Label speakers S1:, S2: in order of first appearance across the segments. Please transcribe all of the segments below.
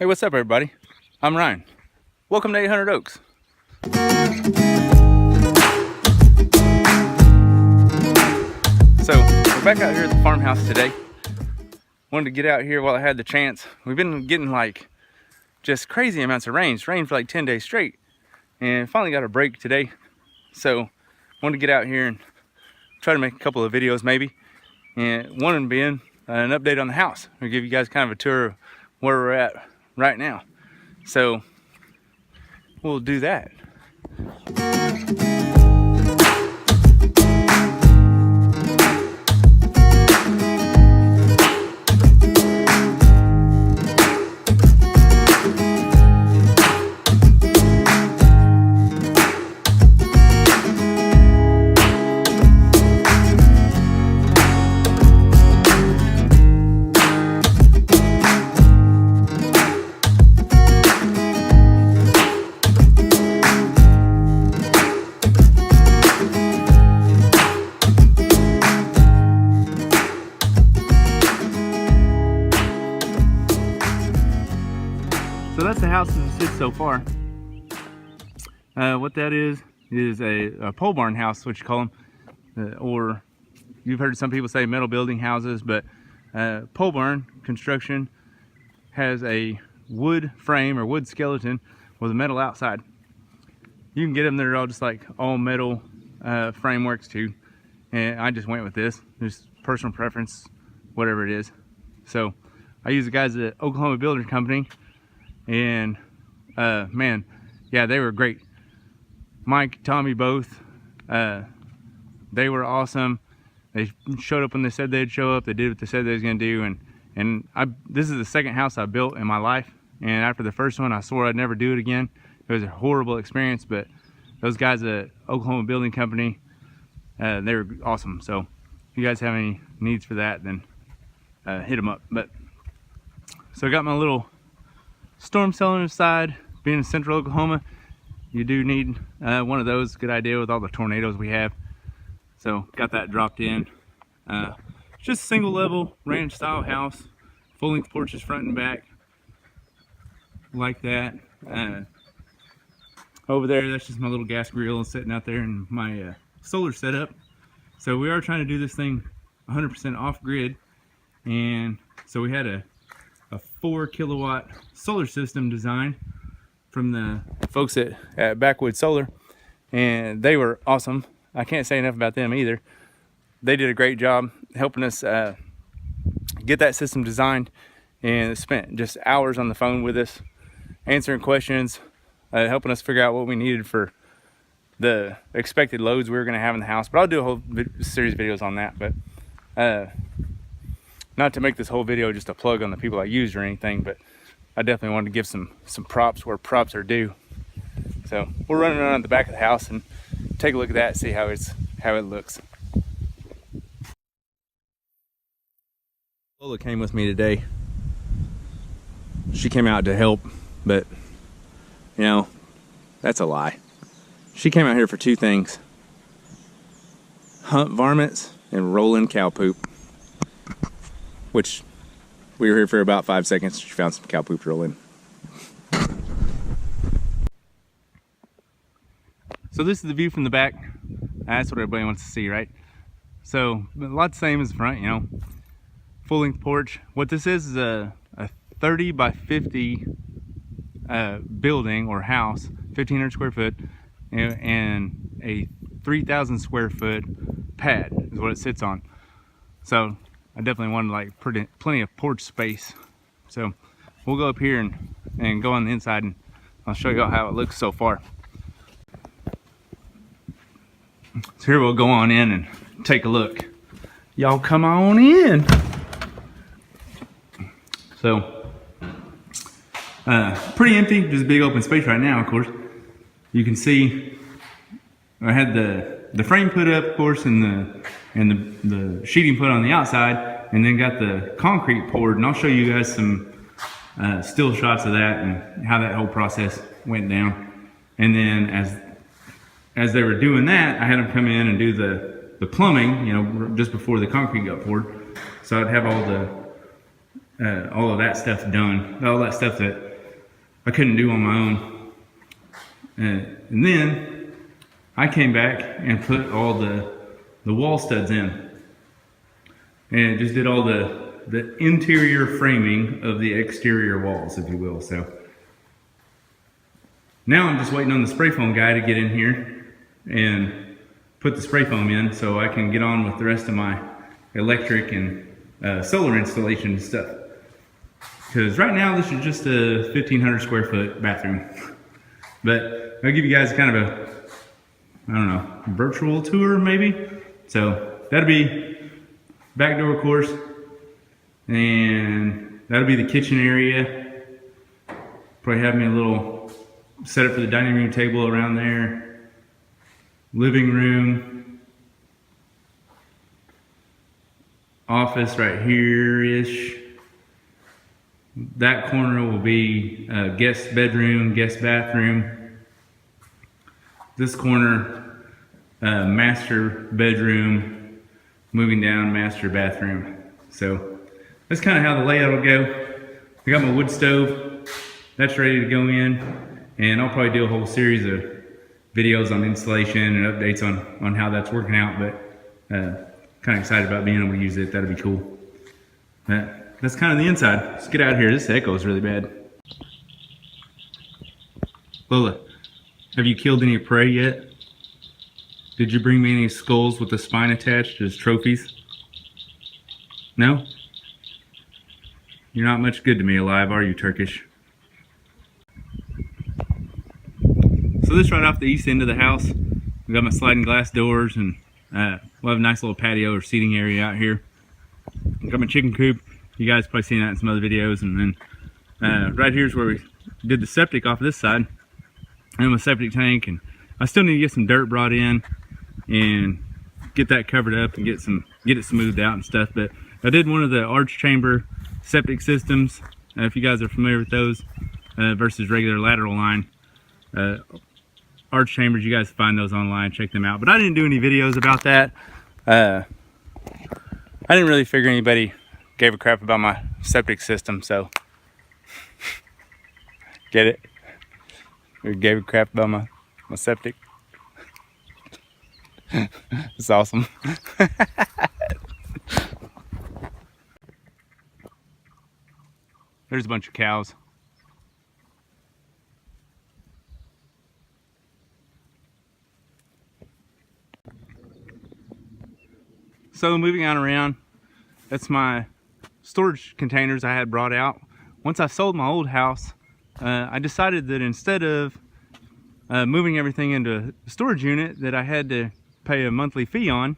S1: Hey, what's up everybody? I'm Ryan. Welcome to 800 Oaks. So, we're back out here at the farmhouse today. Wanted to get out here while I had the chance. We've been getting like just crazy amounts of rain. It's rained for like 10 days straight. And finally got a break today. So, wanted to get out here and try to make a couple of videos maybe. And one of them being an update on the house. I'll give you guys kind of a tour of where we're at right now. So we'll do that. So that's the house as it sits so far. What that is a pole barn house, what you call them, or you've heard some people say metal building houses, but pole barn construction has a wood frame or wood skeleton with a metal outside. You can get them that are all just like all metal frameworks too, and I just went with this. There's personal preference, whatever it is. So I use the guys at Oklahoma Builder Company. And man, yeah, they were great. Mike, Tommy, both. They were awesome. They showed up when they said they'd show up. They did what they said they was gonna do. And this is the second house I built in my life. And after the first one, I swore I'd never do it again. It was a horrible experience. But those guys at Oklahoma Building Company, they were awesome. So if you guys have any needs for that, then hit them up. But so I got my little storm cellar inside. Being in central Oklahoma, you do need one of those. Good idea with all the tornadoes we have. So got that dropped in. Just a single level ranch style house, full length porches front and back like that. Over there, that's just my little gas grill sitting out there and my solar setup. So we are trying to do this thing 100% off grid, and so we had a 4 kilowatt solar system design from the folks at Backwood Solar, and they were awesome. I can't say enough about them either. They did a great job helping us get that system designed, and spent just hours on the phone with us, answering questions, helping us figure out what we needed for the expected loads we were going to have in the house. But I'll do a whole series of videos on that. But not to make this whole video just a plug on the people I used or anything, but I definitely wanted to give some props where props are due. So we're running around the back of the house and take a look at that, see how it looks. Lola came with me today. She came out to help, but you know, that's a lie. She came out here for two things: hunt varmints and roll in cow poop. Which we were here for about 5 seconds. She found some cow poop to roll in. So this is the view from the back. That's what everybody wants to see, right? So a lot the same as the front, you know. Full length porch. What this is a 30 by 50 building or house, 1,500 square foot, and a 3,000 square foot pad is what it sits on. So I definitely wanted like plenty of porch space. So we'll go up here and go on the inside, and I'll show you how it looks so far. So here we'll go on in and take a look. Y'all come on in. So pretty empty, just a big open space right now. Of course, you can see I had the frame put up, of course, and the sheeting put on the outside, and then got the concrete poured. And I'll show you guys some still shots of that and how that whole process went down. And then as they were doing that, I had them come in and do the plumbing, you know, just before the concrete got poured. So I'd have all of that stuff done, all that stuff that I couldn't do on my own. And then I came back and put all the wall studs in, and just did all the interior framing of the exterior walls, if you will. So now I'm just waiting on the spray foam guy to get in here and put the spray foam in so I can get on with the rest of my electric and solar installation and stuff. Because right now this is just a 1,500 square foot bathroom. But I'll give you guys kind of a, I don't know, virtual tour maybe. So that'll be back door, of course, and that'll be the kitchen area. Probably have me a little setup for the dining room table around there. Living room. Office right here-ish. That corner will be guest bedroom, guest bathroom. This corner, master bedroom, moving down, master bathroom. So that's kind of how the layout will go. I got my wood stove, that's ready to go in, and I'll probably do a whole series of videos on installation and updates on how that's working out, but kind of excited about being able to use it. That'll be cool. That's kind of the inside. Let's get out of here. This echo is really bad. Lola, have you killed any prey yet? Did you bring me any skulls with the spine attached as trophies? No? You're not much good to me alive, are you, Turkish? So this right off the east end of the house. We got my sliding glass doors, and we'll have a nice little patio or seating area out here. Got my chicken coop. You guys probably seen that in some other videos. And then right here's where we did the septic off of this side. And my septic tank, and I still need to get some dirt brought in and get that covered up and get it smoothed out and stuff. But I did one of the arch chamber septic systems, if you guys are familiar with those, versus regular lateral line. Arch chambers, you guys find those online, check them out. But I didn't do any videos about that. I didn't really figure anybody gave a crap about my septic system, so get it? Or gave a crap about my septic. It's awesome. There's a bunch of cows. So moving on around, that's my storage containers I had brought out. Once I sold my old house, I decided that instead of moving everything into a storage unit that I had to pay a monthly fee on,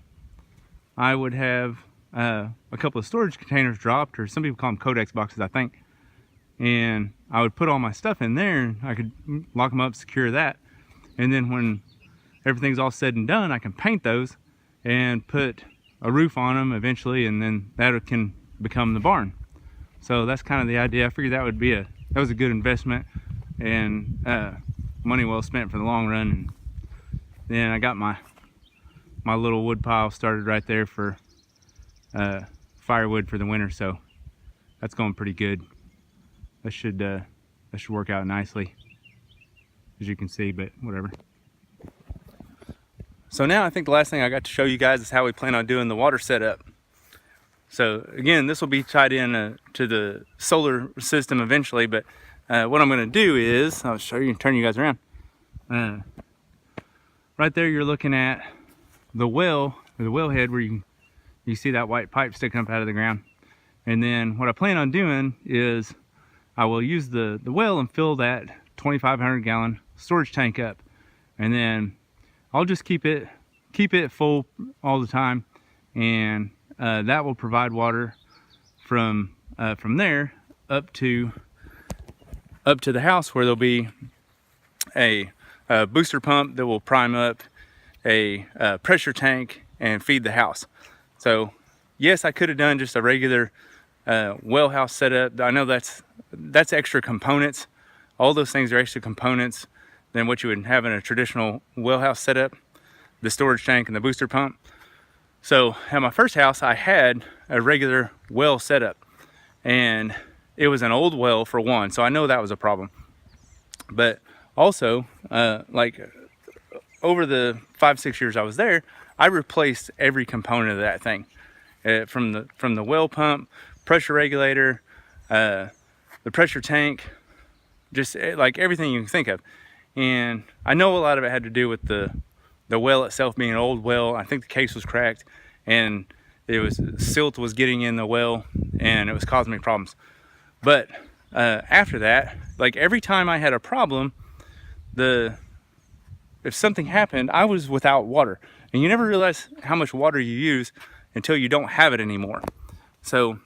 S1: I would have a couple of storage containers dropped, or some people call them Codex boxes, I think. And I would put all my stuff in there, and I could lock them up, secure that. And then when everything's all said and done, I can paint those and put a roof on them eventually, and then that can become the barn. So that's kind of the idea. I figured that was a good investment and money well spent for the long run. And then I got my little wood pile started right there for firewood for the winter, so that's going pretty good. That should work out nicely, as you can see, but whatever. So now I think the last thing I got to show you guys is how we plan on doing the water setup. So again, this will be tied in to the solar system eventually, but what I'm going to do is, I'll show you and turn you guys around. Right there you're looking at the well, or the wellhead, where you see that white pipe sticking up out of the ground. And then what I plan on doing is I will use the well and fill that 2,500 gallon storage tank up. And then I'll just keep it full all the time, and that will provide water from there up to the house, where there'll be a booster pump that will prime up a pressure tank and feed the house. So yes, I could have done just a regular well house setup. I know that's extra components. All those things are extra components than what you would have in a traditional well house setup, the storage tank and the booster pump. So at my first house, I had a regular well setup, and it was an old well for one, so I know that was a problem. But also, like over the 5-6 years I was there, I replaced every component of that thing, from the well pump, pressure regulator, the pressure tank, just like everything you can think of. And I know a lot of it had to do with the well itself being an old well. I think the case was cracked, and silt was getting in the well, and it was causing me problems. But after that, like every time I had a problem, if something happened, I was without water. And you never realize how much water you use until you don't have it anymore. So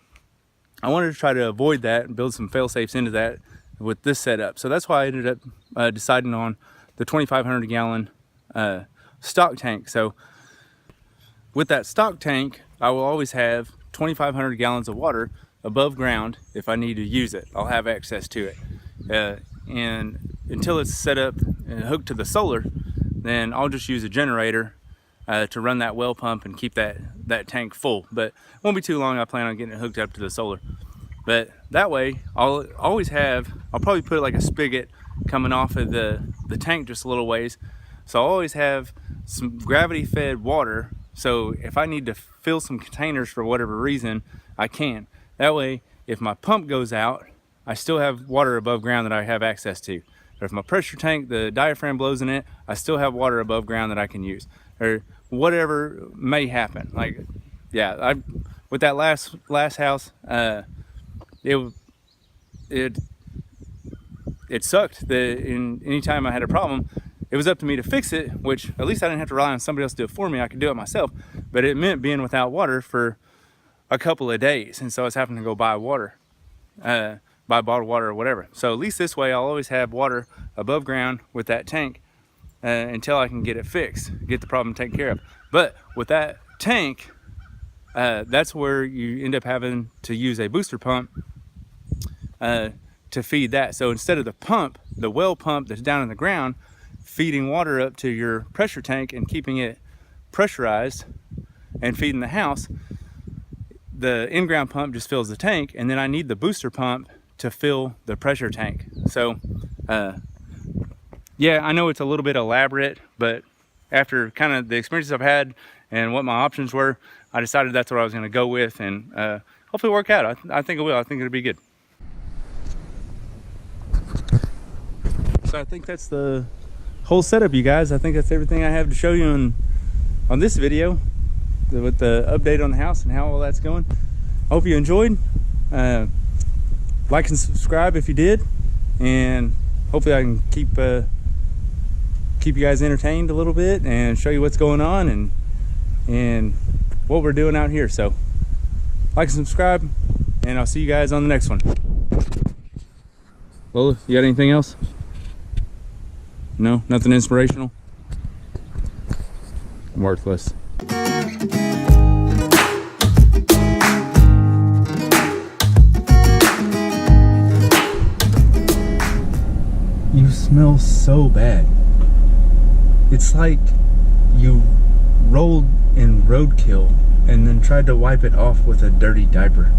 S1: I wanted to try to avoid that and build some fail safes into that with this setup. So that's why I ended up deciding on the 2,500 gallon stock tank. So with that stock tank, I will always have 2,500 gallons of water above ground. If I need to use it, I'll have access to it. And until it's set up and hooked to the solar, then I'll just use a generator to run that well pump and keep that tank full. But it won't be too long. I plan on getting it hooked up to the solar. But that way, I'll probably put like a spigot coming off of the tank just a little ways. So I'll always have some gravity fed water. So if I need to fill some containers for whatever reason, I can. That way, if my pump goes out, I still have water above ground that I have access to. Or if my pressure tank, the diaphragm blows in it, I still have water above ground that I can use. Or whatever may happen. Like, yeah, with that last house, it sucked. Anytime I had a problem, it was up to me to fix it, which at least I didn't have to rely on somebody else to do it for me. I could do it myself. But it meant being without water for a couple of days, and so I was having to go buy water, buy bottled water or whatever. So at least this way, I'll always have water above ground with that tank until I can get it fixed, get the problem taken care of. But with that tank, that's where you end up having to use a booster pump to feed that. So instead of the pump, the well pump that's down in the ground, feeding water up to your pressure tank and keeping it pressurized and feeding the house, the in-ground pump just fills the tank, and then I need the booster pump to fill the pressure tank. So yeah, I know it's a little bit elaborate, but after kind of the experiences I've had and what my options were, I decided that's what I was going to go with, and hopefully work out. I think it will. I think it'll be good. So I think that's the whole setup, you guys. I think that's everything I have to show you on this video with the update on the house and how all that's going. I hope you enjoyed. Like and subscribe if you did, and hopefully I can keep you guys entertained a little bit and show you what's going on and what we're doing out here. So like and subscribe, and I'll see you guys on the next one. Lola, you got anything else? No, nothing inspirational? Worthless. You smell so bad. It's like you rolled in roadkill and then tried to wipe it off with a dirty diaper.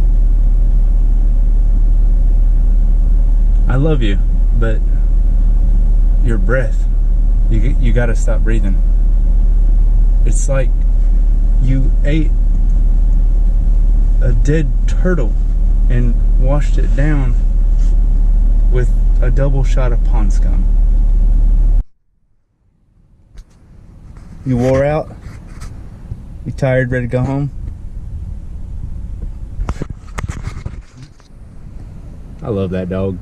S1: I love you, but your breath, you gotta stop breathing. It's like you ate a dead turtle and washed it down with a double shot of pond scum. You wore out? You tired, ready to go home? I love that dog.